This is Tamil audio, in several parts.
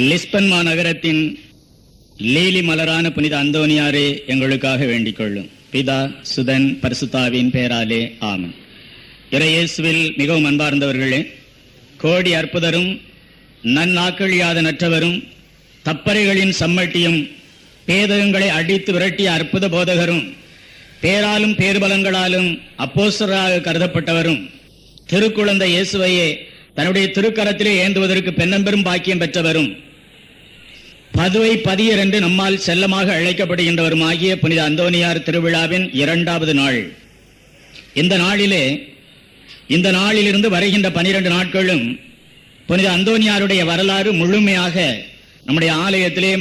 லிஸ்பன் மாநகரத்தின் லீலி மலரான புனித அந்தோனியாரே எங்களுக்காக வேண்டிக் கொள்ளும். பிதா சுதன் பரிசுத்தாவின் பெயராலே ஆமென். இறையேசுவில் மிகவும் அன்பார்ந்தவர்களே, கோடி அற்புதரும் நன்னாக்களியாத நற்றவரும் தப்பறைகளின் சம்மட்டியும் பேதகங்களை அடித்து விரட்டிய அற்புத போதகரும் பேராலும் பேர்பலங்களாலும் அப்போஸ்தலராக கருதப்பட்டவரும் திருக்குழந்தை இயேசுவையே தன்னுடைய திருக்கரத்திலே ஏந்துவதற்கு பெண்ணம்பெரும் பாக்கியம் பெற்றவரும் பதுவை பதியர் என்று நம்மால் செல்லமாக அழைக்கப்படுகின்றவருமாகிய புனித அந்தோனியார் திருவிழாவின் 2வது நாள். இந்த நாளிலிருந்து வருகின்ற 12 நாட்களும் புனித அந்தோனியாருடைய வரலாறு முழுமையாக நம்முடைய ஆலயத்திலே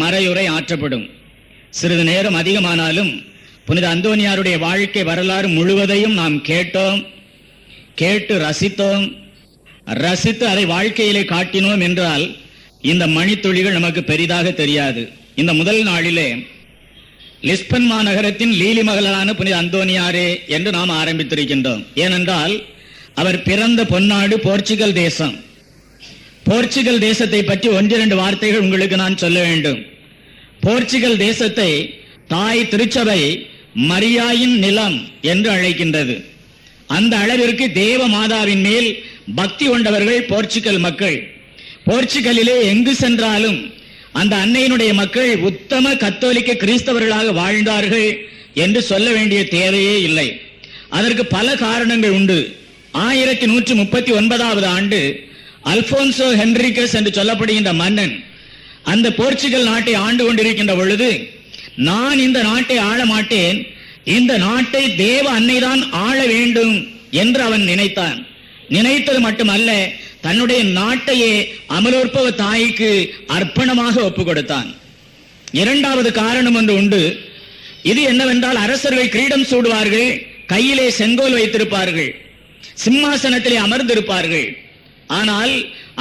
மறையுரை ஆற்றப்படும். சிறிது நேரம் அதிகமானாலும் புனித அந்தோனியாருடைய வாழ்க்கை வரலாறு முழுவதையும் நாம் கேட்டு ரசித்து அதை வாழ்க்கையிலே காட்டினோம் என்றால் இந்த மணித்துளிகள் நமக்கு பெரிதாக தெரியாது. இந்த முதல் நாளிலே லிஸ்பன் மாநகரத்தின் லீலி மகளான புனித அந்தோனியாரே என்று நாம் ஆரம்பித்திருக்கின்றோம். ஏனென்றால் அவர் பிறந்த பொன்னாடு போர்ச்சுகல் தேசம். போர்ச்சுகல் தேசத்தை பற்றி 1-2 வார்த்தைகள் உங்களுக்கு நான் சொல்ல வேண்டும். போர்ச்சுகல் தேசத்தை தாய் திருச்சபை மரியாயின் நிலம் என்று அழைக்கின்றது. அந்த அளவிற்கு தேவ மாதாவின் மேல் பக்தி கொண்டவர்கள் போர்ச்சுகல் மக்கள். போர்ச்சுகலிலே எங்கு சென்றாலும் அந்த அன்னையினுடைய மக்கள் உத்தம கத்தோலிக்க கிறிஸ்தவர்களாக வாழ்ந்தார்கள் என்று சொல்ல வேண்டிய தேவையே இல்லை. அதற்கு பல காரணங்கள் உண்டு. 1139வது ஆண்டு அல்போன்சோ ஹென்ரிகஸ் என்று சொல்லப்படுகின்ற மன்னன் அந்த போர்ச்சுகல் நாட்டை ஆண்டு கொண்டிருக்கின்ற பொழுது, நான் இந்த நாட்டை ஆள மாட்டேன், இந்த நாட்டை தேவ அன்னைதான் ஆள வேண்டும் என்று அவன் நினைத்தான். நினைத்தது மட்டுமல்ல, தன்னுடைய நாட்டையே அமலோற்பவ தாய்க்கு அர்ப்பணமாக ஒப்புக் கொடுத்தான். 2வது காரணம் ஒன்று உண்டு. இது என்னவென்றால், அரசர்கள் கிரீடம் சூடுவார்கள், கையிலே செங்கோல் வைத்திருப்பார்கள், சிம்மாசனத்திலே அமர்ந்திருப்பார்கள். ஆனால்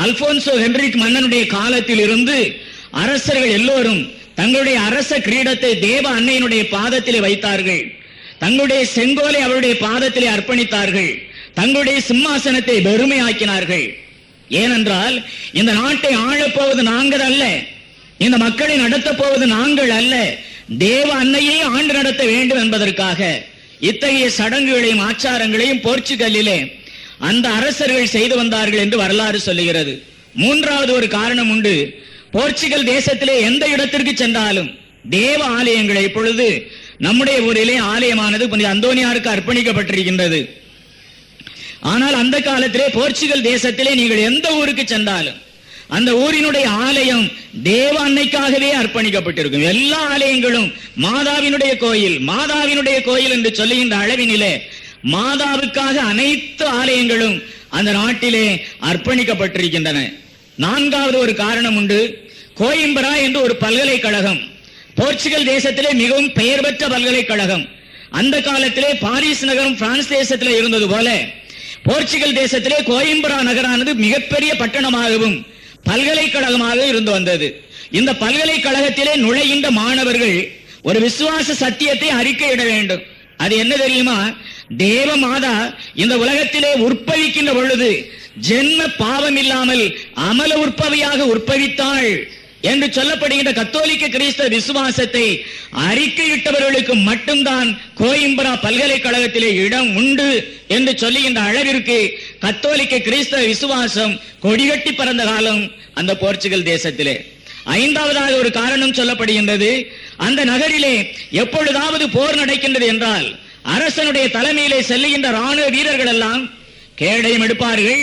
அல்போன்சோ ஹென்ரிக் மன்னனுடைய காலத்தில் இருந்து அரசர்கள் எல்லோரும் தங்களுடைய அரச கிரீடத்தை தேவ அன்னையினுடைய பாதத்திலே வைத்தார்கள், தங்களுடைய செங்கோலை அவருடைய பாதத்திலே அர்ப்பணித்தார்கள், தங்களுடைய சிம்மாசனத்தை வெறுமையாக்கினார்கள். ஏனென்றால் இந்த நாட்டை ஆளப்போவது நாங்கள் அல்ல, இந்த மக்களை நடத்தப் போவது நாங்கள் அல்ல, தேவ அன்னையே ஆண்டு நடத்த வேண்டும் என்பதற்காக இத்தகைய சடங்குகளையும் ஆச்சாரங்களையும் போர்ச்சுகலிலே அந்த அரசர்கள் செய்து வந்தார்கள் என்று வரலாறு சொல்லுகிறது. 3வது ஒரு காரணம் உண்டு. போர்ச்சுகல் தேசத்திலே எந்த இடத்திற்கு சென்றாலும் தேவ ஆலயங்களை, இப்பொழுது நம்முடைய ஊரிலே ஆலயமானது புனித அந்தோனியாருக்கு அர்ப்பணிக்கப்பட்டிருக்கின்றது. ஆனால் அந்த காலத்திலே போர்ச்சுகல் தேசத்திலே நீங்கள் எந்த ஊருக்கு சென்றாலும் அந்த ஊரினுடைய ஆலயம் தேவ அன்னைக்காகவே அர்ப்பணிக்கப்பட்டிருக்கும். எல்லா ஆலயங்களும் மாதாவினுடைய கோயில் என்று சொல்லுகின்ற அளவினிலே மாதாவுக்காக அனைத்து ஆலயங்களும் அந்த நாட்டிலே அர்ப்பணிக்கப்பட்டிருக்கின்றன. 4வது ஒரு காரணம் உண்டு. கோயிம்பரா என்று ஒரு பல்கலைக்கழகம், போர்ச்சுகல் தேசத்திலே மிகவும் பெயர் பெற்ற பல்கலைக்கழகம். அந்த காலத்திலே பாரிஸ் நகரம் பிரான்ஸ் தேசத்திலே இருந்தது போல போர்ச்சுகல் தேசத்திலே கோயிம்பரா நகரானது மிகப்பெரிய பட்டணமாகவும் பல்கலைக்கழகமாக இருந்து வந்தது. இந்த பல்கலைக்கழகத்திலே நுழைகின்ற மாணவர்கள் ஒரு விசுவாச சத்தியத்தை அறிக்கையிட வேண்டும். அது என்ன தெரியுமா? தேவ மாதா இந்த உலகத்திலே உற்பவிக்கின்ற பொழுது ஜென்ம பாவம் இல்லாமல் அமல உற்பவியாக உற்பவித்தாள் என்று சொல்லப்படுகின்ற கத்தோலிக்க கிறிஸ்தவ விசுவாசத்தை அறிக்கையிட்டவர்களுக்கு மட்டும்தான் கோயிம்பரா பல்கலைக்கழகத்திலே இடம் உண்டு என்று சொல்லுகின்ற அளவிற்கு கத்தோலிக்க கிறிஸ்தவ விசுவாசம் கொடிகட்டி பறந்த காலம் அந்த போர்ச்சுகல் தேசத்திலே. 5வதாக ஒரு காரணம் சொல்லப்படுகின்றது. அந்த நகரிலே எப்பொழுதாவது போர் நடக்கின்றது என்றால் அரசனுடைய தலைமையிலே செல்லுகின்ற ராணுவ வீரர்கள் எல்லாம் கேடயம் எடுப்பார்கள்,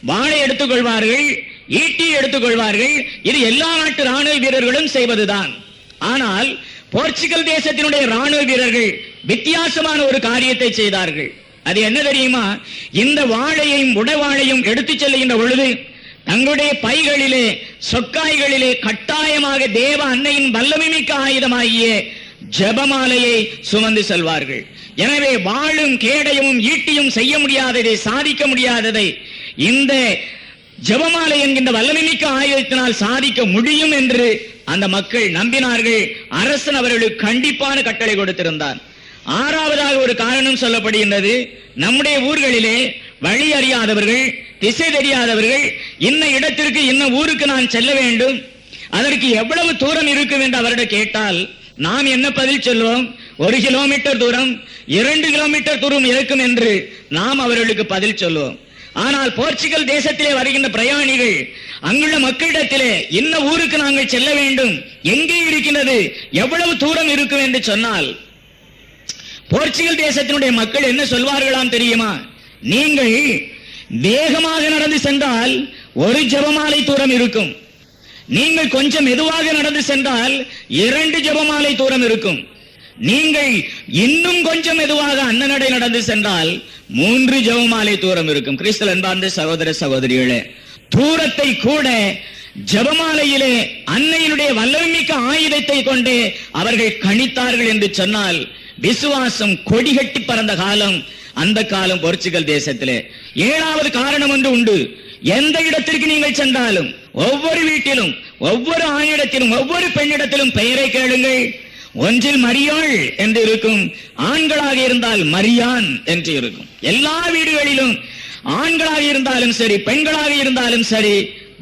வாளை எடுத்துக் கொள்வார்கள், ஈட்டி எடுத்துக் கொள்வார்கள். இது எல்லா நாட்டு ராணுவ வீரர்களும் செய்வதுதான். ஆனால் போர்ச்சுகல் தேசத்தினுடைய ராணுவ வீரர்கள் வித்தியாசமான ஒரு காரியத்தை செய்தார்கள். அது என்ன தெரியுமா? இந்த வாளையும் உடவாளையும் எடுத்துச் செல்லுகின்ற பொழுது தங்களுடைய பைகளிலே சொக்காய்களிலே கட்டாயமாக தேவ அன்னையின் வல்லமைமிக்க ஆயுதமாகிய ஜெபமாலையை சுமந்து செல்வார்கள். எனவே வாளும் கேடயமும் ஈட்டியும் செய்ய முடியாததை, சாதிக்க முடியாததை இந்த ஜெபமாலை என்கின்ற வல்லமைமிக்க ஆயுதத்தினால் சாதிக்க முடியும் என்று அந்த மக்கள் நம்பினார்கள். அரசன் அவர்களுக்கு கண்டிப்பான கட்டளை கொடுத்திருந்தார். 6வதாக ஒரு காரணம் சொல்லப்படுகின்றது. நம்முடைய ஊர்களிலே வழி அறியாதவர்கள், திசை தெரியாதவர்கள், இன்ன இடத்திற்கு இன்ன ஊருக்கு நான் செல்ல வேண்டும், அதற்கு எவ்வளவு தூரம் இருக்கும் என்று அவரிடம் கேட்டால் நாம் என்ன பதில் சொல்லுவோம்? 1 கிலோமீட்டர் தூரம், 2 கிலோமீட்டர் தூரம் இருக்கும் என்று நாம் அவர்களுக்கு பதில் சொல்லுவோம். ஆனால் போர்ச்சுகல் தேசத்திலே வருகின்ற பிரயாணிகள் அங்குள்ள மக்களிடத்திலே இன்ன ஊருக்கு நாங்கள் செல்ல வேண்டும், எங்கே இருக்கின்றது, எவ்வளவு தூரம் இருக்கும் என்று சொன்னால் போர்ச்சுகல் தேசத்தினுடைய மக்கள் என்ன சொல்வார்களாம் தெரியுமா? நீங்கள் வேகமாக நடந்து சென்றால் 1 ஜெபமாலை தூரம் இருக்கும், நீங்கள் கொஞ்சம் மெதுவாக நடந்து சென்றால் 2 ஜெபமாலை தூரம் இருக்கும், நீங்கள் இன்னும் கொஞ்சம் மெதுவாக அன்னநடை நடந்து சென்றால் 3 ஜெபமாலை தூரம் இருக்கும். கிறிஸ்துவில் அன்பார்ந்த சகோதர சகோதரிகளே, தூரத்தை கூட ஜெபமாலையிலே அன்னையினுடைய வல்லமைமிக்க ஆயுதத்தை கொண்டு அவர்கள் கணித்தார்கள் என்று சொன்னால் விசுவாசம் கொடிகட்டி பறந்த காலம் அந்த காலம் போர்ச்சுகல் தேசத்திலே. 7வது காரணம் ஒன்று உண்டு. எந்த இடத்திற்கு நீங்கள் சென்றாலும், ஒவ்வொரு வீட்டிலும், ஒவ்வொரு ஆணிடத்திலும், ஒவ்வொரு பெண்ணிடத்திலும் பெயரை கேளுங்கள். ஒன்றில் மரியாள் என்று இருக்கும், ஆண்களாக இருந்தால் மரியான் என்று இருக்கும். எல்லா வீடுகளிலும் ஆண்களாக இருந்தாலும் சரி, பெண்களாக இருந்தாலும் சரி,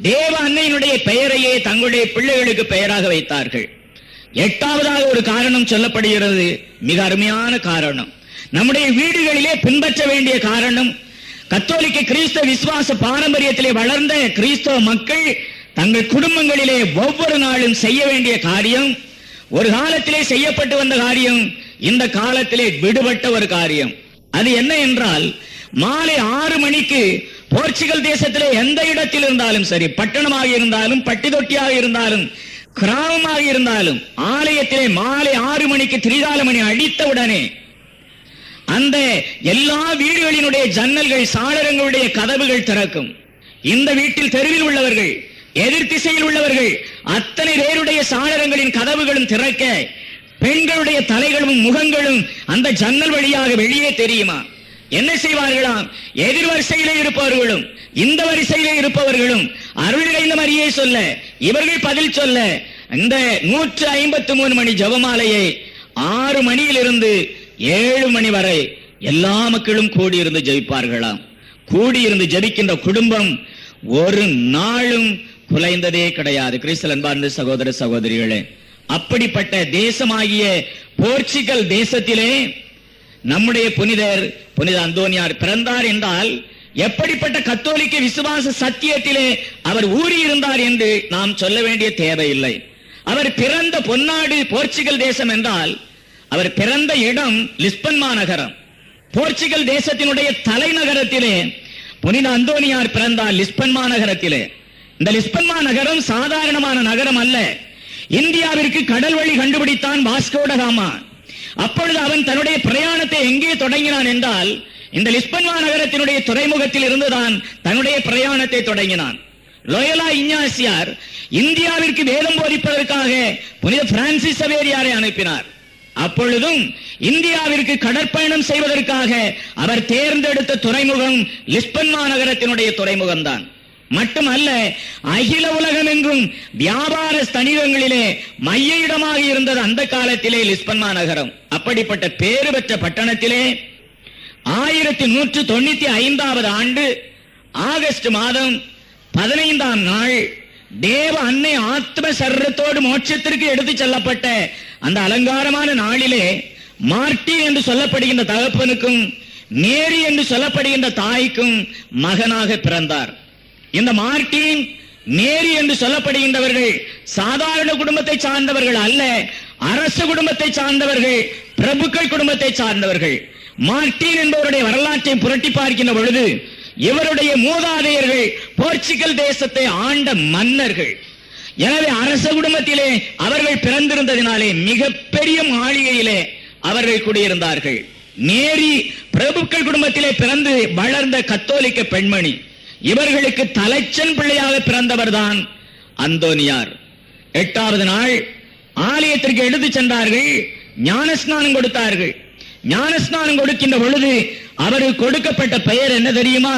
தேவ அன்னையினுடைய பெயரையே தங்களுடைய பிள்ளைகளுக்கு பெயராக வைத்தார்கள். 8வதாக ஒரு காரணம் சொல்லப்படுகிறது, மிக அருமையான காரணம். நம்முடைய வீடுகளிலே பின்பற்ற வேண்டிய காரணம், கத்தோலிக்க கிறிஸ்தவ விசுவாச பாரம்பரியத்திலே வளர்ந்த கிறிஸ்தவ மக்கள் தங்கள் குடும்பங்களிலே ஒவ்வொரு நாளும் செய்ய வேண்டிய காரியம், ஒரு காலத்திலே செய்யப்பட்டு வந்த காரியம், இந்த காலத்திலே விடுபட்ட ஒரு காரியம். அது என்ன என்றால், மாலை 6 மணிக்கு போர்ச்சுகல் தேசத்திலே எந்த இடத்தில் இருந்தாலும் சரி, பட்டணமாக இருந்தாலும், பட்டி தொட்டியாக இருந்தாலும், கிராமமாக இருந்தாலும், ஆலயத்திலே மாலை 6 மணிக்கு திரிகால மணி அடித்தவுடனே அந்த எல்லா வீடுகளினுடைய ஜன்னல்கள், சாளரங்களுடைய கதவுகள் திறக்கும். இந்த வீட்டில் தெருவில் உள்ளவர்கள், எதிர் திசையில் உள்ளவர்கள் அத்தனை பேருடைய சாளரங்களின் கதவுகளும் திறக்க, பெண்களுடைய தலைகளும் முகங்களும் அந்த ஜன்னல் வழியாக வெளியே தெரியுமா? என்ன செய்வார்களாம்? எதிர் வரிசையிலே இருப்பவர்களும் இந்த வரிசையிலே இருப்பவர்களும் அருளிடைந்த மரியை சொல்ல, இவர்கள் பதில் சொல்ல, இந்த 153 மணி ஜெபமாலையை 6 மணியிலிருந்து 7 மணி வரை எல்லா மக்களும் கூடியிருந்து ஜெபிப்பார்களாம். கூடியிருந்து ஜெபிக்கின்ற குடும்பம் ஒரு நாளும் குலைந்ததே கிடையாது. கிறிஸ்துவில் அன்பார்ந்த சகோதர சகோதரிகளே, அப்படிப்பட்ட தேசமாகிய போர்ச்சுகல் தேசத்திலே நம்முடைய புனித அந்தோனியார் பிறந்தார் என்றால், எப்படிப்பட்ட கத்தோலிக்க விசுவாச சத்தியத்திலே அவர் ஊறியிருந்தார் என்று நாம் சொல்ல வேண்டிய தேவையில்லை. அவர் பிறந்த பொன்னாடு போர்ச்சுகல் தேசம் என்றால், அவர் பிறந்த இடம் லிஸ்பன் மாநகரம். போர்ச்சுகல் தேசத்தினுடைய தலைநகரத்திலே புனித அந்தோனியார் பிறந்தார், லிஸ்பன் மாநகரத்திலே. இந்த லிஸ்பன் மாநகரம் சாதாரணமான நகரம் அல்ல. இந்தியாவிற்கு கடல் வழி கண்டுபிடித்தான் வாஸ்கோ ட காமா. அப்பொழுது அவன் தன்னுடைய பிரயாணத்தை எங்கே தொடங்கினான் என்றால், இந்த லிஸ்பன் மாநகரத்தினுடைய துறைமுகத்தில் இருந்துதான் தன்னுடைய பிரயாணத்தை தொடங்கினான். லோயலா இஞ்ஞாசியார் இந்தியாவிற்கு வேதம் போதிப்பதற்காக புனித பிரான்சிஸ் சவேரியாரை அனுப்பினார். அப்பொழுதும் இந்தியாவிற்கு கடற்பயணம் செய்வதற்காக அவர் தேர்ந்தெடுத்த துறைமுகம் லிஸ்பன் மாநகரத்தினுடைய துறைமுகம் தான். மட்டுமல்ல, அகில உலகம் எங்கும் வியாபார ஸ்தனிகங்களிலே மைய இடமாக இருந்தது அந்த காலத்திலே லிஸ்பன் மாநகரம். அப்படிப்பட்ட பேறு பெற்ற பட்டணத்திலே 1195வது ஆண்டு ஆகஸ்ட் மாதம் 15ஆம் நாள் தேவ அன்னை ஆத்ம சரீரத்தோடு மோட்சத்திற்கு எடுத்துச் செல்லப்பட்ட அந்த அலங்காரமான நாளிலே மார்ட்டின் என்று சொல்லப்படுகின்ற தகப்பனுக்கும் மேரி என்று சொல்லப்படுகின்ற தாய்க்கும் மகனாக பிறந்தார். இந்த மார்ட்டின், மேரி என்று சொல்லப்படுகின்றவர்கள் சாதாரண குடும்பத்தை சார்ந்தவர்கள் அல்ல, அரச குடும்பத்தை சார்ந்தவர்கள், பிரபுக்கள் குடும்பத்தை சார்ந்தவர்கள். மார்ட்டின் என்பவருடைய வரலாற்றை புரட்டி பார்க்கின்ற பொழுது, இவருடைய மூதாதையர்கள் போர்ச்சுகல் தேசத்தை ஆண்ட மன்னர்கள். எனவே அரச குடும்பத்திலே அவர்கள் பிறந்திருந்ததினாலே மிகப்பெரிய மாளிகையிலே அவர்கள் குடியிருந்தார்கள். மேரி பிரபுக்கள் குடும்பத்திலே பிறந்து வளர்ந்த கத்தோலிக்க பெண்மணி. இவர்களுக்கு தலைச்சன் பிள்ளையாக பிறந்தவர் தான் அந்தோனியார். 8வது நாள் ஆலயத்திற்கு எடுத்து சென்றார்கள், ஞானஸ்நானம் கொடுத்தார்கள். ஞானஸ்நானம் கொடுக்கின்ற பொழுது அவருக்கு கொடுக்கப்பட்ட பெயர் என்ன தெரியுமா?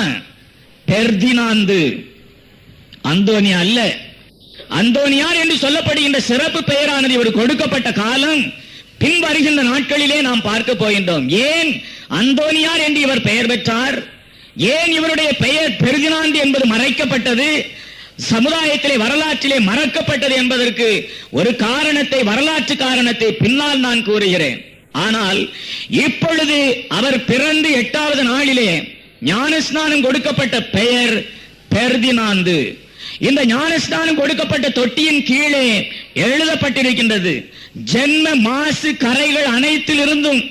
பெர்தினாந்து. அந்தோனியா அல்ல, அந்தோனியார் என்று சொல்லப்படுகின்ற சிறப்பு பெயரானது இவர் கொடுக்கப்பட்ட காலம் பின் வருகின்ற நாட்களிலே நாம் பார்க்க போகின்றோம். ஏன் அந்தோனியார் என்று இவர் பெயர் பெற்றார்? ஏன் இவருடைய பெயர் பெர்தினாந்து என்பது மறைக்கப்பட்டது? சமுதாயத்திலே வரலாற்றிலே மறக்கப்பட்டது என்பதற்கு ஒரு காரணத்தை, வரலாற்று காரணத்தை பின்னால் நான் கூறுகிறேன். ஆனால் இப்பொழுது அவர் பிறந்து 8வது நாளிலே ஞானஸ்நானம் கொடுக்கப்பட்ட பெயர் பெர்தினாந்து. இந்த ஞானஸ்நானம் கொடுக்கப்பட்ட தொட்டியின் கீழே எழுதப்பட்டிருக்கின்றது, ஜென்ம மாசு கரைகள் அனைத்திலிருந்தும்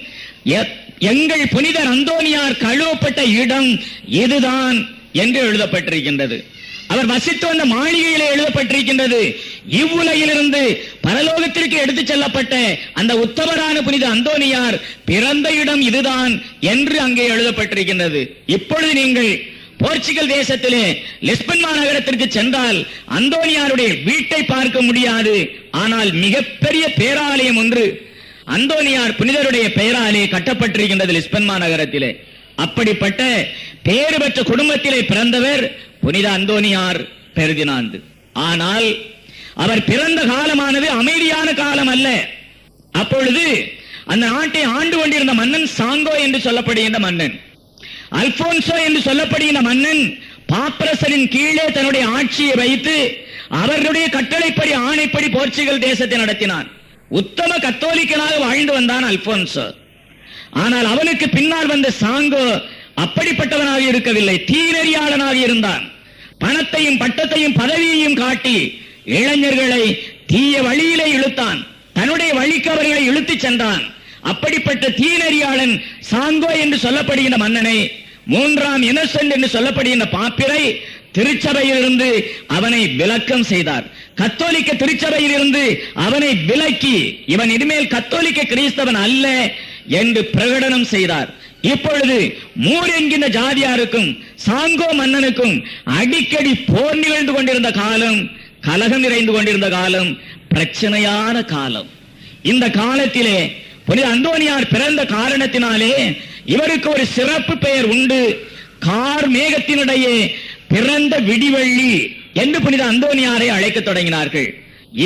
எங்கள் புனிதர் அந்தோனியார் கழுவப்பட்ட இடம் இதுதான் என்று எழுதப்பட்டிருக்கின்றது. அவர் வசித்து வந்த மாளிகையிலே எழுதப்பட்டிருக்கின்றது, இவ்வுலகிலிருந்து பரலோகத்திற்கு எடுத்துச் செல்லப்பட்ட அந்த உத்தமரான புனித அந்தோனியார் பிறந்த இடம் இதுதான் என்று அங்கே எழுதப்பட்டிருக்கின்றது. இப்பொழுது நீங்கள் போர்ச்சுகல் தேசத்திலே லிஸ்பன் மாநகரத்திற்கு சென்றால் அந்தோனியாருடைய வீட்டை பார்க்க முடியாது. ஆனால் மிகப்பெரிய பேராலயம் ஒன்று அந்தோனியார் புனிதருடைய பெயராலே கட்டப்பட்டிருக்கின்றது லிஸ்பன் மாநகரத்திலே. அப்படிப்பட்ட பேறு பெற்ற குடும்பத்திலே பிறந்தவர் புனித அந்தோனியார் பெர்தினாந்து. ஆனால் அவர் பிறந்த காலமானது அமைதியான காலம் அல்ல. அப்பொழுது அந்த நாட்டை ஆண்டு கொண்டிருந்த மன்னன் சாங்கோ என்று சொல்லப்படுகின்ற மன்னன், அல்போன்சோ என்று சொல்லப்படுகின்ற மன்னன் பாப்பரசனின் கீழே தன்னுடைய ஆட்சியை வைத்து அவர்களுடைய கட்டளைப்படி ஆணைப்படி போர்ச்சுகல் தேசத்தை நடத்தினான். உத்தம கத்தோலிக்கனாக வாழ்ந்து வந்தான் அல்போன்சோ. ஆனால் அவனுக்கு பின்னால் வந்த சாங்கோ அப்படிப்பட்டவனாக இருக்கவில்லை, தீநெறியாளனாக இருந்தான். பணத்தையும் பட்டத்தையும் பதவியையும் காட்டி இளைஞர்களை தீய வழியிலே இழுத்தான், தன்னுடைய வழிக்கு அவர்களை இழுத்துச் சென்றான். அப்படிப்பட்ட தீநெறியாளன் சாங்கோ என்று சொல்லப்படுகின்ற மன்னனை 3ஆம் இன்னசென்ட் என்று சொல்லப்படுகின்ற பாப்பிரை திருச்சபையிலிருந்து அவனை விலக்கம் செய்தார். கத்தோலிக்க திருச்சபையில் இருந்து அவனை விலக்கி இவன் இனிமேல் கத்தோலிக்க கிறிஸ்தவன் அல்ல என்று பிரகடனம் செய்தார். இப்பொழுது மூர் என்கின்ற ஜாதியாருக்கும் சாங்கோ மன்னனுக்கும் அடிக்கடி போர் நிகழ்ந்து கொண்டிருந்த காலம், கலகம் நிறைந்து கொண்டிருந்த காலம், பிரச்சனையான காலம். இந்த காலத்திலே புனித அந்தோனியார் பிறந்த காரணத்தினாலே இவருக்கு ஒரு சிறப்பு பெயர் உண்டு. கார் மேகத்தினுடைய பிறந்த விடிவெள்ளி என்று புனித அந்தோனியாரை அழைக்க தொடங்கினார்கள்.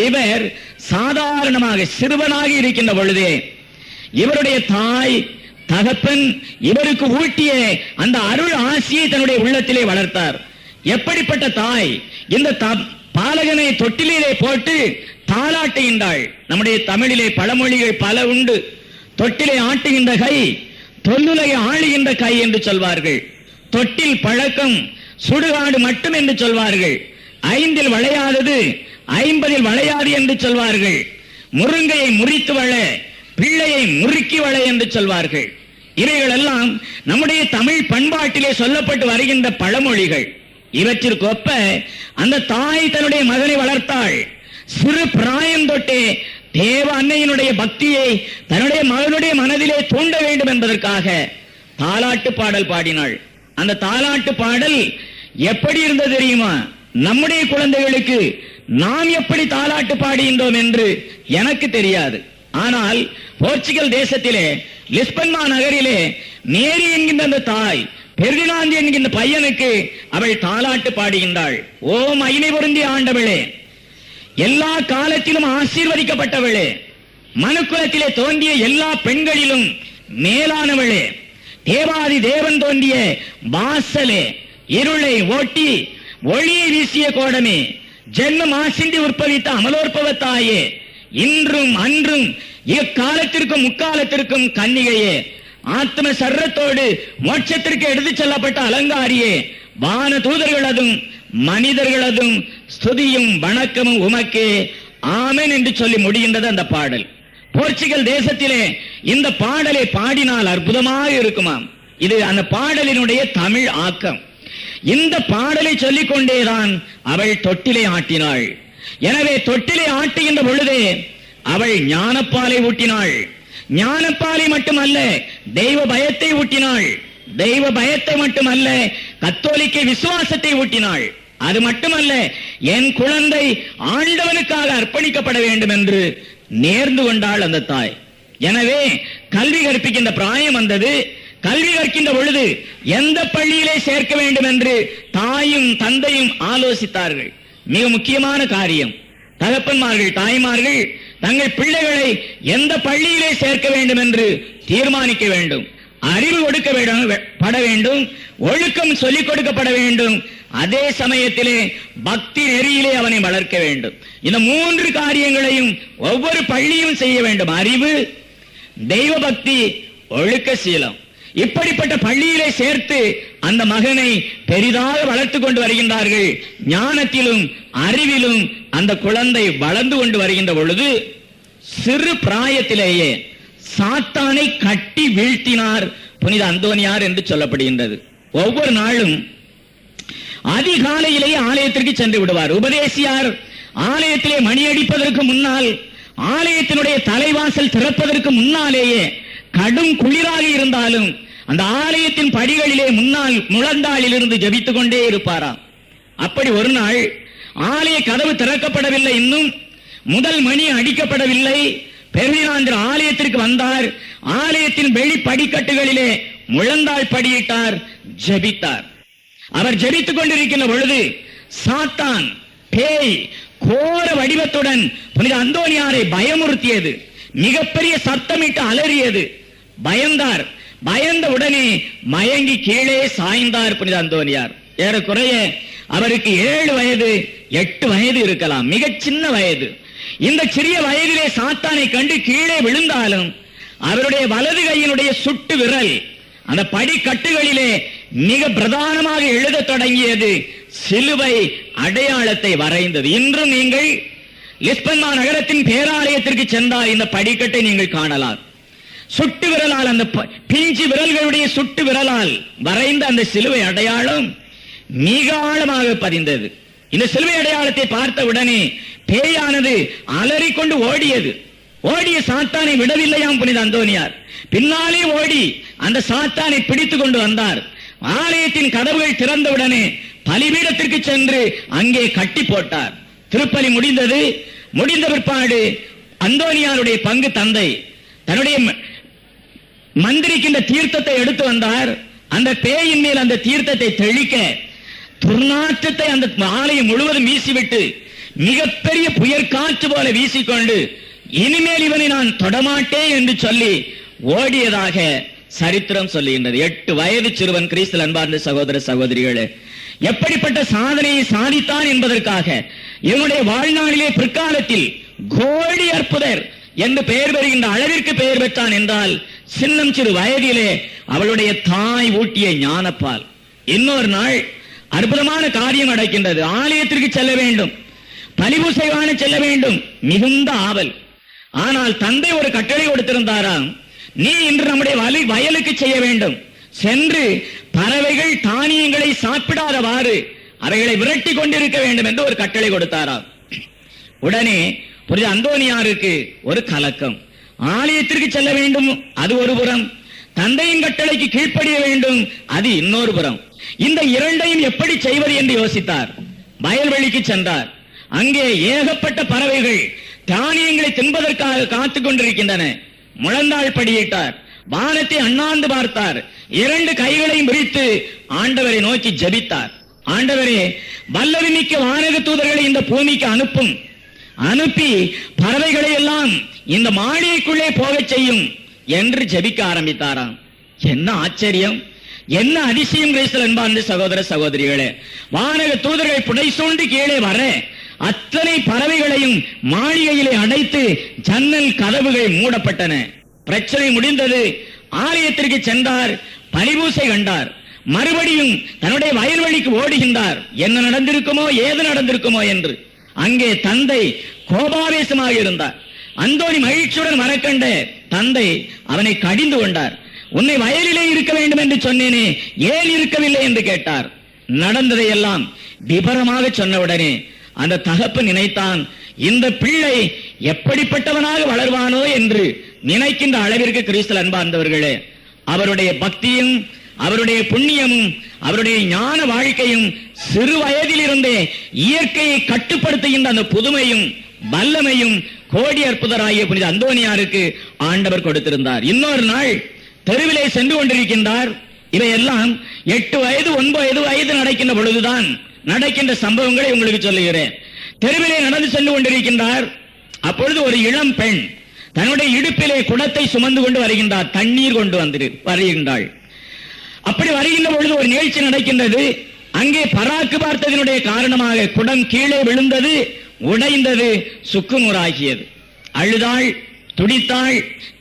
இவர் சாதாரணமாக சிறுவனாக இருக்கின்ற பொழுதே இவருடைய தாய் தகப்பன் இவருக்கு ஊட்டிய அந்த அருள் ஆசியை தன்னுடைய உள்ளத்திலே வளர்த்தார். எப்படிப்பட்ட தாய்! இந்த பாலகனை தொட்டிலே போட்டு தாளாட்டுகின்றாள். நம்முடைய தமிழிலே பழமொழிகள் பல உண்டு. தொட்டிலே ஆட்டுகின்ற கை தொல்லுலை ஆளுகின்ற கை என்று சொல்வார்கள். தொட்டில் பழக்கம் சுடுகாடு மட்டும் என்று சொல்வார்கள். 5இல் வளையாதது 50இல் வளையாது என்று சொல்வார்கள். முருங்கையை முறித்து வள, பிள்ளையை முறுக்கி வள என்று சொல்வார்கள். இவைகள் எல்லாம் நம்முடைய தமிழ் பண்பாட்டிலே சொல்லப்பட்டு வருகின்ற பழமொழிகள். இவற்றிற்கு ஒப்ப அந்த தாய் தன்னுடைய மகனை வளர்த்தாள். சிறு பிராயம் தொட்டே தேவ அன்னையினுடைய பக்தியை தன்னுடைய மகனுடைய மனதிலே தூண்ட வேண்டும் என்பதற்காக தாலாட்டு பாடல் பாடினாள். அந்த தாலாட்டு பாடல் எப்படி இருந்தது தெரியுமா? நம்முடைய குழந்தைகளுக்கு நாம் எப்படி தாலாட்டு பாடுகின்றோம் என்று எனக்கு தெரியாது. ஆனால் போர்ச்சுகல் தேசத்திலே லிஸ்பன் நகரிலே மேரி என்கின்ற அந்த தாய் பெர்தினாந்து என்கின்ற பையனுக்கு அவள் தாலாட்டு பாடுகின்றாள். ஓ மகிமை பொருந்திய ஆண்டவளே, எல்லா காலத்திலும் ஆசீர்வதிக்கப்பட்டவளே, மனுக்குலத்திலே தோன்றிய எல்லா பெண்களிலும் மேலானவளே, தேவாதி தேவன் தோன்றிய வாசலே, இருளை ஓட்டி ஒளியை வீசிய கோடமே, ஜென்மம் ஆசிந்தி உற்பவித்த அமலோற்பவத்தாயே, இன்றும் அன்றும் இக்காலத்திற்கும் முக்காலத்திற்கும் கன்னிகையே, ஆத்ம சர்ரத்தோடு மோட்சத்திற்கு எடுத்துச் செல்லப்பட்ட அலங்காரியே, வான தூதர்களதும் மனிதர்களதும் ஸ்துதியும் வணக்கமும் உமக்கே, ஆமென் என்று சொல்லி முடிகின்றது அந்த பாடல். போர்ச்சுகல் தேசத்திலே இந்த பாடலை பாடினால் அற்புதமாக இருக்குமாம். இது அந்த பாடலினுடைய தமிழ் ஆக்கம். இந்த பாடலை சொல்லிக் கொண்டேதான் அவள் தொட்டிலை ஆட்டினாள். எனவே தொட்டிலை ஆட்டுகின்ற பொழுதே அவள் ஞானப்பாலை ஊட்டினாள். ஞானப்பாலை மட்டுமல்ல, தெய்வ பயத்தை ஊட்டினாள். தெய்வ பயத்தை மட்டுமல்ல, கத்தோலிக்க விசுவாசத்தை ஊட்டினாள். அது மட்டுமல்ல, என் குழந்தை ஆண்டவனுக்காக அர்ப்பணிக்கப்பட வேண்டும் என்று நேர்ந்து கொண்டாள் அந்த தாய். எனவே கல்வி கற்பிக்கின்ற பிராயம் வந்தது. கல்வி கற்கின்ற பொழுது எந்த பள்ளியிலே சேர்க்க வேண்டும் என்று தாயும் தந்தையும் ஆலோசித்தார்கள். மிக முக்கியமான காரியம். தகப்பன்மார்கள் தாய்மார்கள் தங்கள் பிள்ளைகளை எந்த பள்ளியிலே சேர்க்க வேண்டும் என்று தீர்மானிக்க வேண்டும். அறிவு கொடுக்கப்பட வேண்டும், ஒழுக்கம் சொல்லிக் கொடுக்கப்பட வேண்டும். அதே சமயத்திலே பக்தி நெறியிலே அவனை வளர்க்க வேண்டும். இந்த 3 காரியங்களையும் ஒவ்வொரு பள்ளியும் செய்ய வேண்டும். அறிவு, தெய்வ பக்தி, ஒழுக்க சீலம். இப்படிப்பட்ட பள்ளியிலே சேர்த்து அந்த மகனை பெரிதாக வளர்த்து கொண்டு வருகின்றார்கள். ஞானத்திலும் அறிவிலும் அந்த குழந்தை வளர்ந்து கொண்டு வருகின்ற பொழுது சிறு பிராயத்திலேயே சாத்தானை கட்டி வீழ்த்தினார் புனித அந்தோனியார் என்று சொல்லப்படுகின்றது. ஒவ்வொரு நாளும் அதிகாலையிலேயே ஆலயத்திற்கு சென்று விடுவார். உபதேசியார் ஆலயத்திலே மணி அடிப்பதற்கு முன்னால், ஆலயத்தினுடைய தலைவாசல் திறப்பதற்கு முன்னாலேயே கடும் குளிராக இருந்தாலும் அந்த ஆலயத்தின் படிகளிலே முன்னால் முழந்தாளில் இருந்து ஜபித்துக் கொண்டே இருப்பாராம். அப்படி ஒரு நாள் ஆலய கதவு திறக்கப்படவில்லை, இன்னும் முதல் மணி அடிக்கப்படவில்லை. பெருநாந்திர ஆலயத்திற்கு வந்தார். ஆலயத்தின் வெளி படிக்கட்டுகளிலே முழந்தாள் படியிட்டார், ஜபித்தார். அவர் ஜபித்துக் கொண்டிருக்கின்ற பொழுது சாத்தான் பேய் கோர வடிவத்துடன் புனித அந்தோனியாரை பயமுறுத்தியது. மிகப்பெரிய சத்தமிட்டு அலறியது. பயந்தார். பயந்த உடனே மயங்கி கீழே சாய்ந்தார் புனித அந்தோனியார். ஏறக்குறைய அவருக்கு 7 வயது 8 வயது இருக்கலாம், மிகச் சின்ன வயது. இந்த சிறிய வயதிலே சாத்தானை கண்டு கீழே விழுந்தாலும் அவருடைய வலது கையினுடைய சுட்டு விரல் அந்த படிக்கட்டுகளிலே மிக பிரதானமாக எழுதத் தொடங்கியது. சிலுவை அடையாளத்தை வரைந்தது. இன்றும் நீங்கள் லிஸ்பன் நகரத்தின் பேராலயத்திற்கு சென்றால் இந்த படிக்கட்டை நீங்கள் காணலாம். சுட்டு விரலால், அந்த பிஞ்சு விரல்களுடைய சுட்டு விரலால் வரைந்த அந்த சிலுவை அடையாளம் மிக ஆழமாக பதிந்தது. இந்த சிலுவை அடையாளத்தை பார்த்த உடனே பேயானது அலறிக்கொண்டு ஓடியது. ஓடிய சாத்தானை விடவில்லையாம் புனித அந்தோனியார். பின்னாலே ஓடி அந்த சாத்தானை பிடித்துக் கொண்டு வந்தார். ஆலயத்தின் கதவுகள் திறந்தவுடனே பலிபீடத்திற்கு சென்று அங்கே கட்டி போட்டார். திருப்பலி முடிந்தது. முடிந்த பிற்பாடு அந்தோனியாருடைய பங்கு தந்தை தன்னுடைய மந்திரிக்கின்ற தீர்த்தத்தை எடுத்து வந்தார். அந்த பேயின் மேல் அந்த தீர்த்தத்தை தெளிக்க துர்நாற்றத்தை அந்த ஆலயம் முழுவதும் வீசிவிட்டு மிகப்பெரிய புயற்காற்று போல வீசிக்கொண்டு இனிமேல் இவனை நான் தொடமாட்டேன் என்று சொல்லி ஓடியதாக சரித்திரம் சொல்லுகின்றது. 8 வயது சிறுவன். கிறிஸ்து அன்பார்ந்த சகோதர சகோதரிகளே, எப்படிப்பட்ட சாதனையை சாதித்தான் என்பதற்காக இவனுடைய வாழ்நாளிலே பிற்காலத்தில் கோடி அற்புதர் என்று பெயர் பெறுகின்ற அளவிற்கு பெயர் பெற்றான் என்றால் சின்னம் சிறு வயதிலே அவளுடைய தாய் ஊட்டிய ஞானப்பால். இன்னொரு நாள் அற்புதமான காரியம் நடக்கின்றது. ஆலயத்திற்கு செல்ல வேண்டும், பலிபூசை காண செல்ல வேண்டும், மிகுந்த ஆவல். ஆனால் தந்தை ஒரு கட்டளை கொடுத்திருந்தாராம், நீ இன்று நம்முடைய வயலுக்கு செய்ய வேண்டும், சென்று பறவைகள் தானியங்களை சாப்பிடாதவாறு அவைகளை விரட்டி கொண்டிருக்க வேண்டும் என்று ஒரு கட்டளை கொடுத்தாராம். உடனே புனித அந்தோனியாருக்கு ஒரு கலக்கம். ஆலயத்திற்கு செல்ல வேண்டும், அது ஒரு புறம், தந்தையின் கட்டளைக்கு கீழ்ப்படிய வேண்டும், அது இன்னொரு புறம். இந்த இரண்டையும் எப்படி செய்வது என்று யோசித்தார். வயல்வெளிக்கு சென்றார். அங்கே ஏகப்பட்ட பறவைகள் தானியங்களை தின்பதற்காக காத்துக் கொண்டிருக்கின்றன. முழந்தாள் படியிட்டார். வானத்தை அண்ணாந்து பார்த்தார். 2 கைகளையும் விரித்து ஆண்டவரை நோக்கி ஜெபித்தார். ஆண்டவரே, வல்லமை மிக்க வானக தூதர்களை இந்த பூமிக்கு அனுப்பும், அனுப்பி பறவைகளை எல்லாம் இந்த மாளிகைக்குள்ளே போகச் செய்யும் என்று ஜெபிக்க ஆரம்பித்தாராம். என்ன ஆச்சரியம், என்ன அதிசயம் கிறிஸ்து அன்பார்ந்த சகோதர சகோதரிகளே. வானக தூதர்கள் புடை சூழ்ந்து கீழே வர அத்தனை பறவைகளையும் மாளிகையிலே அடைத்து ஜன்னல் கதவுகள் மூடப்பட்டன. பிரச்சனை முடிந்தது. ஆலயத்திற்கு சென்றார். பலிபூசை கண்டார். மறுபடியும் தன்னுடைய வயல்வெளிக்கு ஓடுகின்றார். என்ன நடந்திருக்குமோ, ஏது நடந்திருக்குமோ என்று. அங்கே தந்தை கோபாவேசமாக இருந்தார். அந்தோனி மகிழ்ச்சியுடன் வரக்கண்ட தந்தை அவனை கடிந்து கொண்டார். உன்னை வயலிலே இருக்க வேண்டும் என்று சொன்னேனே, ஏன் இருக்கவில்லை என்று கேட்டார். நடந்ததை எல்லாம் விபரமாக சொன்னவுடனே அந்த தகப்பன் நினைத்தான், இந்த பிள்ளை எப்படிப்பட்டவனாக வளர்வானோ என்று நினைக்கின்ற அளவிற்கு கிறிஸ்து அன்பார்ந்தவர்களே, அவருடைய பக்தியும் அவருடைய புண்ணியமும் அவருடைய ஞான வாழ்க்கையும் சிறு வயதிலிருந்தே இயற்கையை கட்டுப்படுத்துகின்ற அந்த புதுமையும் வல்லமையும் கோடி அற்புதராகிய புனித அந்தோனியாருக்கு ஆண்டவர் கொடுத்திருந்தார். இன்னொரு நாள் தெருவிலே சென்று கொண்டிருக்கின்றார். இவையெல்லாம் 8 வயது 9 வயது நடக்கின்ற பொழுதுதான் நடக்கின்ற சம்பவங்களை உங்களுக்கு சொல்லுகிறேன். தெருவிலே நடந்து சென்று கொண்டிருக்கின்றார். அப்பொழுது ஒரு இளம் பெண் தன்னுடைய இடுப்பிலே குடத்தை சுமந்து கொண்டு வருகின்றார். தண்ணீர் கொண்டு வருகின்றாள். அப்படி வருகின்ற பொழுது ஒரு நிகழ்ச்சி நடக்கின்றது. அங்கே பராக்கு பார்த்ததனுடைய காரணமாக குடம் கீழே விழுந்தது, உடைந்தது, சுக்குநூறாகியது. அழுதாள், துடித்தாள்,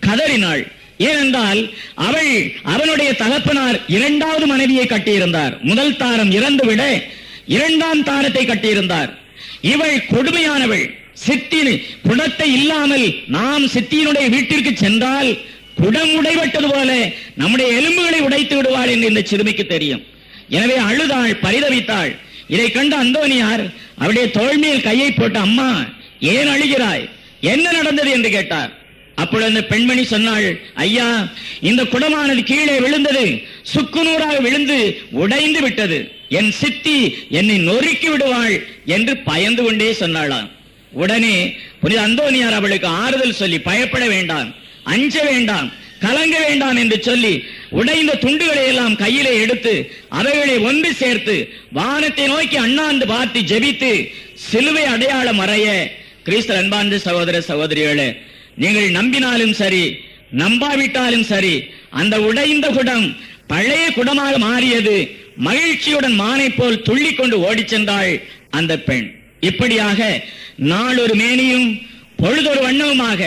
கதறினாள். ஏனென்றால் அவனுடைய தகப்பனார் இரண்டாவது மனைவியை கட்டியிருந்தார். முதல் தாரம் இறந்துவிட இரண்டாம் தாரத்தை கட்டியிருந்தார். இவள் கொடுமையானவள். சித்தி குடத்தை இல்லாமல் நாம் சித்தியினுடைய வீட்டிற்கு சென்றால் குடம் உடைபட்டது போல நம்முடைய எலும்புகளை உடைத்து விடுவாள் என்று இந்த சிறுமிக்கு தெரியும். எனவே அழுதாள், பரிதவித்தாள். இதை கண்ட அந்தோனியார் அவருடைய தோள் மேல் கையை போட்டு, அம்மா ஏன் அழுகிறாய், என்ன நடந்தது என்று கேட்டார். அப்பொழுது அந்த பெண்மணி சொன்னாள், ஐயா, இந்த குடமானது கீழே விழுந்தது, சுக்குநூறாக விழுந்து உடைந்து விட்டது. என் சித்தி என்னை நொறுக்கி விடுவாள் என்று பயந்து கொண்டே சொன்னாளாம். உடனே புனித அந்தோனியார் அவளுக்கு ஆறுதல் சொல்லி, பயப்பட வேண்டாம், அஞ்ச வேண்டாம், கலங்க வேண்டாம் என்று சொல்லி உடைந்த துண்டுகளை எல்லாம் கையிலே எடுத்து அவைகளை ஒன்று சேர்த்து வானத்தை நோக்கி அண்ணாந்து பார்த்து ஜெபித்து சிலுவை அடையாளம் மறைய, கிறிஸ்து அன்பார்ந்த சகோதர சகோதரிகளே, நீங்கள் நம்பினாலும் சரி நம்பாவிட்டாலும் சரி அந்த உடைந்த குடம் பழைய குடமாக மாறியது. மகிழ்ச்சியுடன் மானை போல் துள்ளி கொண்டு ஓடி சென்றாள் அந்த பெண். இப்படியாக நாளொரு மேனியும் பொழுதொரு வண்ணமுமாக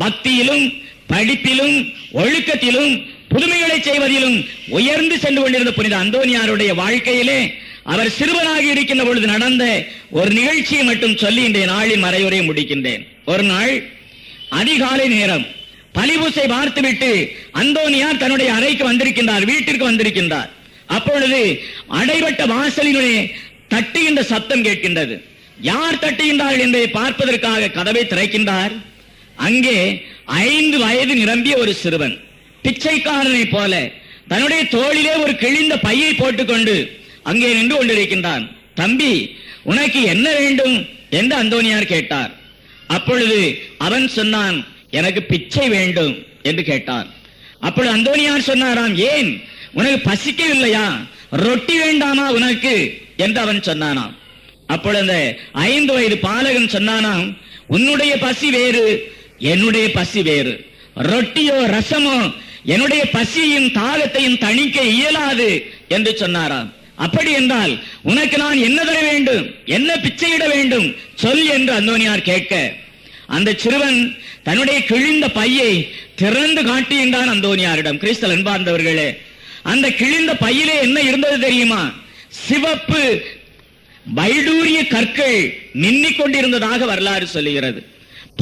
பக்தியிலும் படிப்பிலும் ஒழுக்கத்திலும் புதுமைகளை செய்வதிலும் உயர்ந்து சென்று கொண்டிருந்த புனித அந்தோனியாருடைய வாழ்க்கையிலே அவர் சிறுவனாகி இருக்கின்ற பொழுது நடந்த ஒரு நிகழ்ச்சியை மட்டும் சொல்லி இன்றைய நாளின் மறைவுரை முடிக்கின்றேன். ஒரு நாள் அதிகாலை நேரம் பலிபூசை பார்த்துவிட்டு அந்தோனியார் தன்னுடைய அறைக்கு வந்திருக்கின்றார், வீட்டிற்கு வந்திருக்கின்றார். அப்பொழுது அடைபட்ட வாசலினுடைய தட்டுகின்ற சத்தம் கேட்கின்றது. யார் தட்டுகின்றார்கள் என்பதை பார்ப்பதற்காக கதவை திறக்கின்றார். அங்கே 5 வயது நிரம்பிய ஒரு சிறுவன் பிச்சைக்காரனை போல தன்னுடைய தோளிலே ஒரு கிழிந்த பையை போட்டுக்கொண்டு அங்கே நின்று கொண்டிருக்கின்றான். தம்பி, உனக்கு என்ன வேண்டும் என்று அந்தோனியார் கேட்டார். அப்பொழுது அவன் சொன்னான், எனக்கு பிச்சை வேண்டும் என்று கேட்டான். அப்பொழுது அந்தோனியார் சொன்னாராம், ஏன் உனக்கு பசிக்கவில்லையா, ரொட்டி வேண்டாமா உனக்கு என்று அவன் சொன்னானாம். அப்பொழுது அந்த 5 வயது பாலகன் சொன்னானாம், உன்னுடைய பசி வேறு, என்னுடைய பசி வேறு. ரொட்டியோ ரசமோ என்னுடைய பசியையும் தாகத்தையும் தணிக்க இயலாது என்று சொன்னாராம். அப்படி என்றால் உனக்கு நான் என்ன தர வேண்டும், என்ன பிச்சையிட வேண்டும் சொல் என்று அந்தோனியார் கேட்க, அந்த சிறுவன் தன்னுடைய கிழிந்த பையை திறந்து காட்டுகின்றான் அந்தோனியாரிடம். கிறிஸ்தல் அன்பார்ந்தவர்களே, அந்த கிழிந்த பையிலே என்ன இருந்தது தெரியுமா? சிவப்பு வைடூரிய கற்கள் மின்னிக் கொண்டிருந்ததாக வரலாறு சொல்லுகிறது.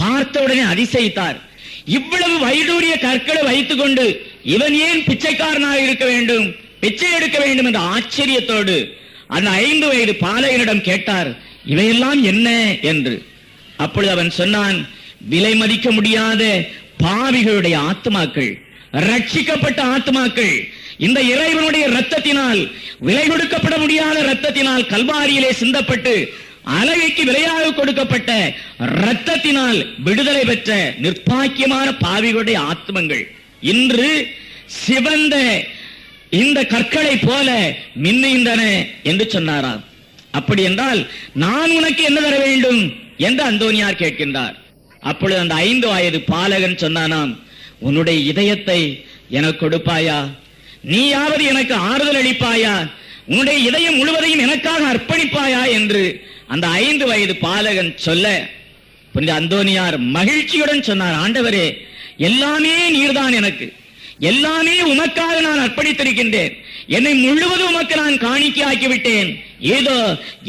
பார்த்த உடனே அதிசயித்தார். இவ்வளவு வைடூரிய கற்களை வைத்துக் கொண்டு இவன் ஏன் பிச்சைக்காரனாக இருக்க வேண்டும், பிச்சை எடுக்க வேண்டும் என்ற ஆச்சரியத்தோடு அந்த 5 வயது பாலகனிடம் கேட்டார், இவையெல்லாம் என்ன என்று. அப்பொழுது அவன் சொன்னான், விலை மதிக்க முடியாத பாவிகளுடைய ஆத்மாக்கள், ரட்சிக்கப்பட்ட ஆத்மாக்கள், இந்த இறைவனுடைய இரத்தத்தினால், விலை கொடுக்கப்பட முடியாத இரத்தத்தினால் கல்வாரியிலே சிந்தப்பட்டு அழகைக்கு விலையாக கொடுக்கப்பட்ட இரத்தத்தினால் விடுதலை பெற்ற நிர்பாக்கியமான பாவிகளுடைய ஆத்மங்கள் இன்று சிவந்த இந்த கற்களை போல மின்னுகின்றன என்று சொன்னாராம். அப்படி என்றால் நான் உனக்கு என்ன தர வேண்டும் என்று அந்தோனியார் கேட்கின்றார். அப்பொழுது அந்த 5 வயது பாலகன் சொன்னானாம், உன்னுடைய இதயத்தை எனக்கு கொடுப்பாயா, நீயாவது எனக்கு ஆறுதல் அளிப்பாயா, உன்னுடைய இதயம் முழுவதையும் எனக்காக அர்ப்பணிப்பாயா என்று அந்த 5 வயது பாலகன் சொல்ல, புனித அந்தோனியார் மகிழ்ச்சியுடன் சொன்னார், ஆண்டவரே, எல்லாமே நீர்தான் எனக்கு, எல்லாமே உமக்காக நான் அர்ப்பணித்திருக்கின்றேன், என்னை முழுவதும் உமக்கு நான் காணிக்கையாக்கிவிட்டேன், ஏதோ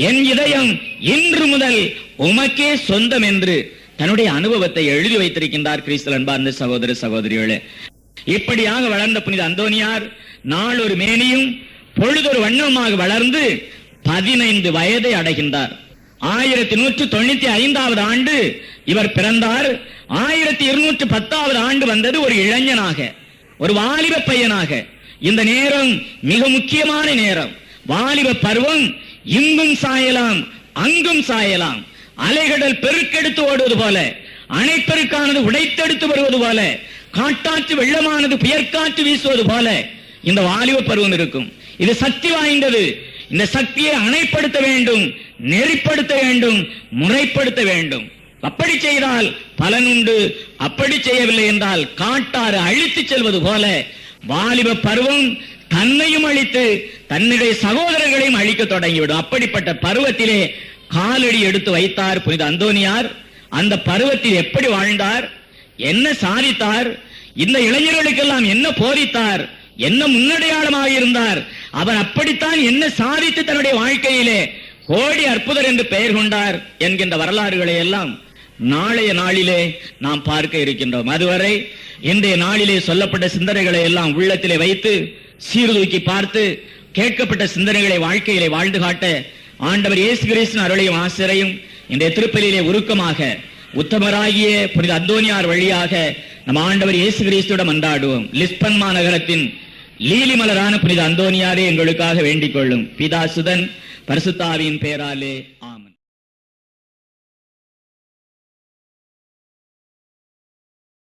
என் இதயம் இன்று முதல் உமக்கே சொந்தம் என்று தன்னுடைய அனுபவத்தை எழுதி வைத்திருக்கின்றார். கிறிஸ்து அன்பார்ந்த சகோதர சகோதரிகளே, இப்படியாக வளர்ந்த புனித அந்தோனியார் நாளொரு மேனியும் பொழுதொரு வண்ணமாக வளர்ந்து 15 வயதை அடைகின்றார். 1195 ஆண்டு இவர் பிறந்தார். 1210 ஆண்டு வந்தது ஒரு இளைஞனாக, ஒரு வாலிப பையனாக. இந்த நேரம் மிக முக்கியமான நேரம். வாலிப பருவம் இங்கும் சாயலாம் அங்கும் சாயலாம். அலைகடல் பெருக்கெடுத்து ஓடுவது போல, அணைப்பெருக்கானது உடைத்தெடுத்து வருவது போல, காட்டாற்று வெள்ளமானது புயற்காற்று வீசுவது போல இந்த வாலிப பருவம் இருக்கும். இது சக்தி வாய்ந்தது. இந்த சக்தியை அணைப்படுத்த வேண்டும், நெறிப்படுத்த வேண்டும், முறைப்படுத்த வேண்டும். அப்படி செய்தால் பலனுண்டு, அப்படி செய்யவில்லை என்றால் காட்டாறு அழித்து செல்வது போல வாலிப பருவம் தன்னையும் அழித்து தன்னுடைய சகோதரர்களையும் அழிக்க தொடங்கிவிடும். அப்படிப்பட்ட பருவத்திலே காலடி எடுத்து வைத்தார் புனித அந்தோனியார். அந்த பருவத்தில் எப்படி வாழ்ந்தார், என்ன சாதித்தார், இந்த இளைஞர்களுக்கெல்லாம் என்ன போதித்தார், என்ன முன்னடையாளமாக இருந்தார், அவர் அப்படித்தான் என்ன சாதித்து தன்னுடைய வாழ்க்கையிலே கோடி அற்புதர் என்று பெயர் கொண்டார் என்கின்ற வரலாறுகளை எல்லாம் நாளைய நாளிலே நாம் பார்க்க இருக்கின்றோம். அதுவரை இன்றைய நாளிலே சொல்லப்பட்ட சிந்தனைகளை எல்லாம் உள்ளத்திலே வைத்து சீர்தூக்கி பார்த்து கேட்கப்பட்ட சிந்தனைகளை வாழ்க்கையிலே வாழ்ந்து காட்ட ஆண்டவர் இயேசு கிறிஸ்துவின் அருளையும் ஆசிரையும் இன்றைய திருப்பலியிலே உருக்கமாக உத்தமராகிய புனித அந்தோனியார் வழியாக நம் ஆண்டவர் இயேசு கிறிஸ்துவிடம் மன்றாடுவோம். லிஸ்பன் மாநகரத்தின் லீலி மலரான புனித அந்தோனியாரே எங்களுக்காக வேண்டிக் கொள்ளும். பிதா சுதன் பரிசுத்த ஆவியின் பெயராலே ஆமென்.